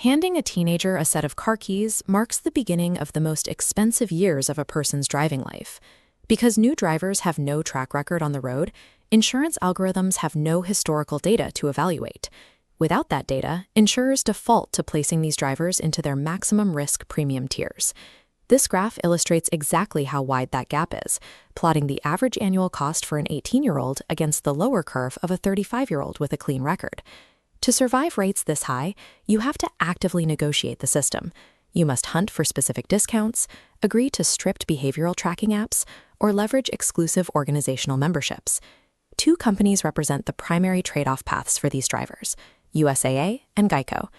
Handing a teenager a set of car keys marks the beginning of the most expensive years of a person's driving life. Because new drivers have no track record on the road, insurance algorithms have no historical data to evaluate. Without that data, insurers default to placing these drivers into their maximum risk premium tiers. This graph illustrates exactly how wide that gap is, plotting the average annual cost for an 18-year-old against the lower curve of a 35-year-old with a clean record. To survive rates this high, you have to actively negotiate the system. You must hunt for specific discounts, agree to strict behavioral tracking apps, or leverage exclusive organizational memberships. Two companies represent the primary trade-off paths for these drivers: USAA and Geico.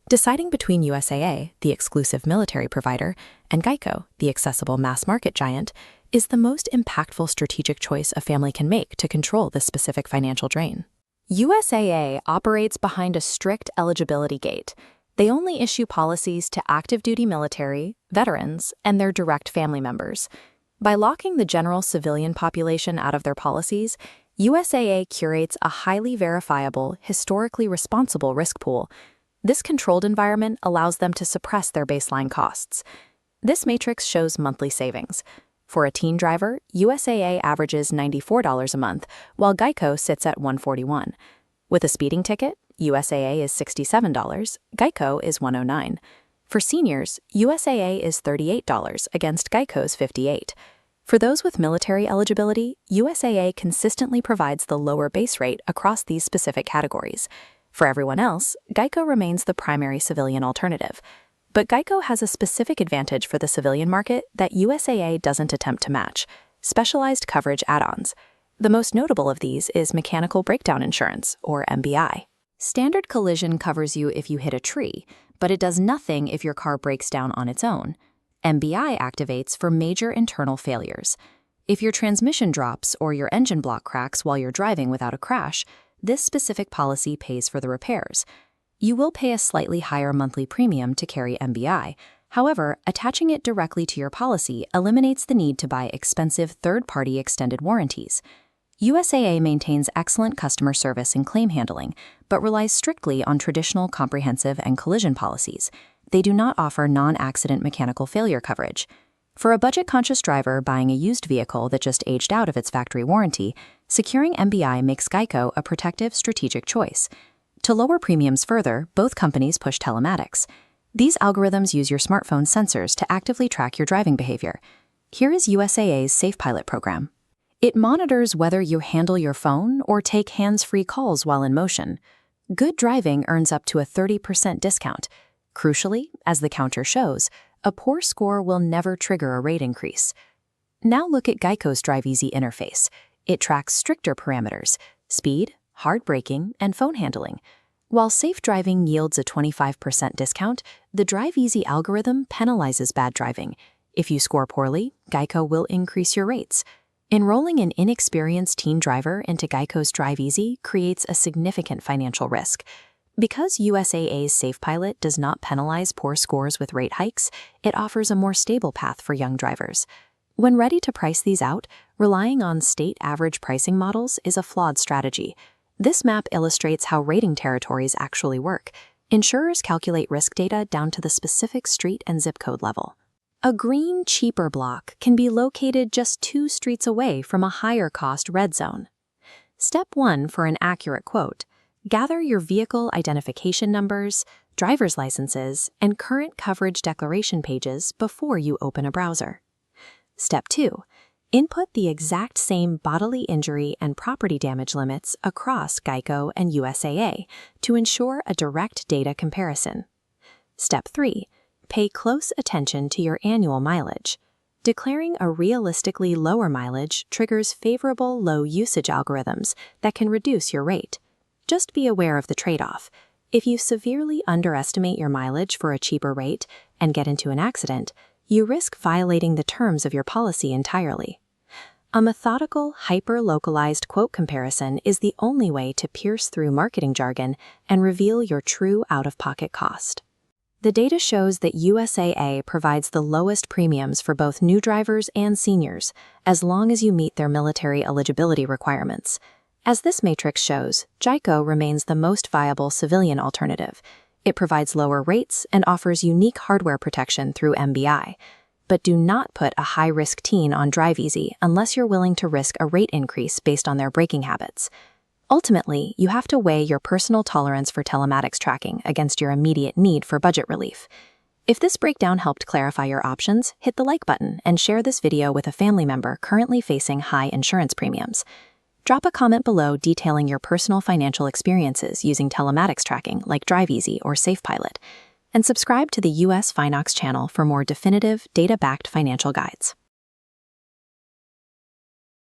Deciding between USAA, the exclusive military provider, and Geico, the accessible mass-market giant, is the most impactful strategic choice a family can make to control this specific financial drain. USAA operates behind a strict eligibility gate. They only issue policies to active duty military, veterans, and their direct family members. By locking the general civilian population out of their policies, USAA curates a highly verifiable, historically responsible risk pool. This controlled environment allows them to suppress their baseline costs. This matrix shows monthly savings. For a teen driver, USAA averages $94 a month, while Geico sits at $141. With a speeding ticket, USAA is $67, Geico is $109. For seniors, USAA is $38 against Geico's $58. For those with military eligibility, USAA consistently provides the lower base rate across these specific categories. For everyone else, Geico remains the primary civilian alternative. But Geico has a specific advantage for the civilian market that USAA doesn't attempt to match: specialized coverage add-ons. The most notable of these is mechanical breakdown insurance, or MBI. Standard collision covers you if you hit a tree, but it does nothing if your car breaks down on its own. MBI activates for major internal failures. If your transmission drops or your engine block cracks while you're driving without a crash, this specific policy pays for the repairs. You will pay a slightly higher monthly premium to carry MBI. However, attaching it directly to your policy eliminates the need to buy expensive third-party extended warranties. USAA maintains excellent customer service and claim handling, but relies strictly on traditional comprehensive and collision policies. They do not offer non-accident mechanical failure coverage. For a budget-conscious driver buying a used vehicle that just aged out of its factory warranty, securing MBI makes Geico a protective, strategic choice. To lower premiums further, both companies push telematics. These algorithms use your smartphone sensors to actively track your driving behavior. Here is USAA's SafePilot program. It monitors whether you handle your phone or take hands-free calls while in motion. Good driving earns up to a 30% discount. Crucially, as the counter shows, a poor score will never trigger a rate increase. Now look at Geico's Drive Easy interface. It tracks stricter parameters: speed, hard braking, and phone handling. While safe driving yields a 25% discount, the Drive Easy algorithm penalizes bad driving. If you score poorly, Geico will increase your rates. Enrolling an inexperienced teen driver into Geico's Drive Easy creates a significant financial risk. Because USAA's SafePilot does not penalize poor scores with rate hikes, it offers a more stable path for young drivers. When ready to price these out, relying on state average pricing models is a flawed strategy. This map illustrates how rating territories actually work. Insurers calculate risk data down to the specific street and zip code level. A green, cheaper block can be located just 2 streets away from a higher-cost red zone. Step 1 for an accurate quote: gather your vehicle identification numbers, driver's licenses, and current coverage declaration pages before you open a browser. Step 2. Input the exact same bodily injury and property damage limits across Geico and USAA to ensure a direct data comparison. Step 3. Pay close attention to your annual mileage. Declaring a realistically lower mileage triggers favorable low-usage algorithms that can reduce your rate. Just be aware of the trade-off. If you severely underestimate your mileage for a cheaper rate and get into an accident, you risk violating the terms of your policy entirely. A methodical, hyper-localized quote comparison is the only way to pierce through marketing jargon and reveal your true out-of-pocket cost. The data shows that USAA provides the lowest premiums for both new drivers and seniors, as long as you meet their military eligibility requirements. As this matrix shows, Geico remains the most viable civilian alternative. It provides lower rates and offers unique hardware protection through MBI. But do not put a high-risk teen on DriveEasy unless you're willing to risk a rate increase based on their braking habits. Ultimately, you have to weigh your personal tolerance for telematics tracking against your immediate need for budget relief. If this breakdown helped clarify your options, hit the like button and share this video with a family member currently facing high insurance premiums. Drop a comment below detailing your personal financial experiences using telematics tracking like DriveEasy or SafePilot. And subscribe to the US Finox channel for more definitive, data-backed financial guides.